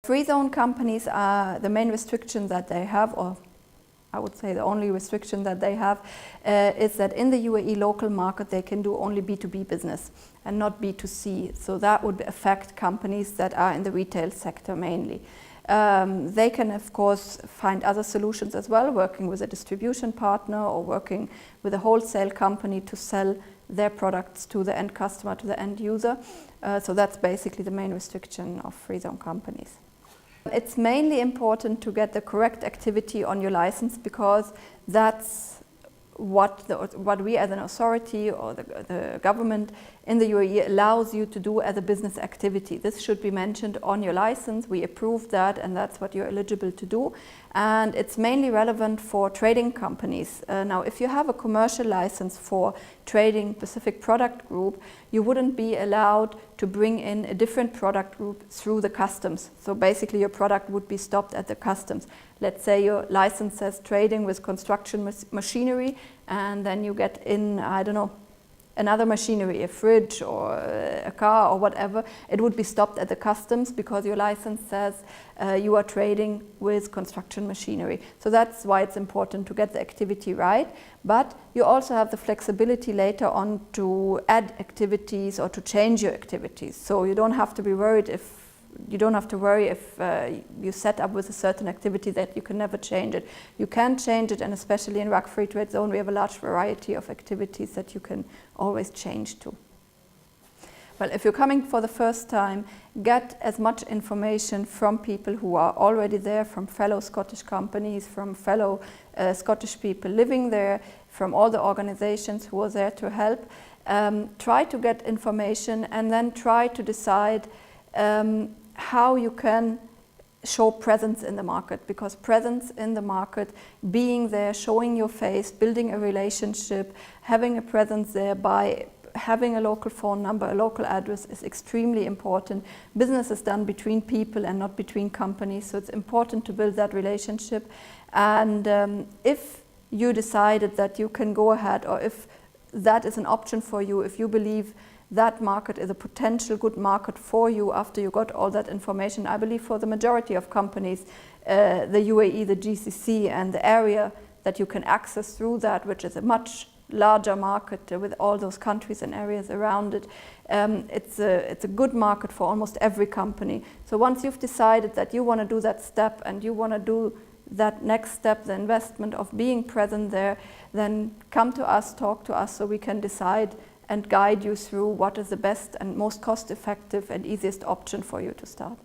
Free zone companies are the main restriction that they have, or I would say the only restriction that they have, is that in the UAE local market they can do only B2B business and not B2C. So that would affect companies that are in the retail sector mainly. They can of course find other solutions as well, working with a distribution partner or working with a wholesale company to sell their products to the end customer, to the end user. So that's basically the main restriction of free zone companies. It's mainly important to get the correct activity on your license, because that's what we as an authority or the government in the UAE allows you to do as a business activity. This should be mentioned on your license. We approve that, and that's what you're eligible to do. And it's mainly relevant for trading companies. Now, if you have a commercial license for trading specific product group, you wouldn't be allowed to bring in a different product group through the customs. So basically your product would be stopped at the customs. Let's say your license says trading with construction machinery, and then you get in, I don't know, another machinery, a fridge or a car or whatever. It would be stopped at the customs because your license says you are trading with construction machinery. So that's why it's important to get the activity right. But you also have the flexibility later on to add activities or to change your activities. So you don't have to be worried if you set up with a certain activity that you can never change it. You can change it, and especially in RAK Free Trade Zone we have a large variety of activities that you can always change to. Well, if you're coming for the first time, get as much information from people who are already there, from fellow Scottish companies, from fellow Scottish people living there, from all the organizations who are there to help. Try to get information and then try to decide how you can show presence in the market, because presence in the market, being there, showing your face, building a relationship, having a presence there by having a local phone number, a local address is extremely important. Business is done between people and not between companies, so it's important to build that relationship. And if you decided that you can go ahead, or if that is an option for you, if you believe that market is a potential good market for you after you got all that information, I believe for the majority of companies, the UAE, the GCC and the area that you can access through that, which is a much larger market with all those countries and areas around it, it's a good market for almost every company. So once you've decided that you want to do that step and you want to do that next step, the investment of being present there, then come to us, talk to us, so we can decide and guide you through what is the best and most cost-effective and easiest option for you to start.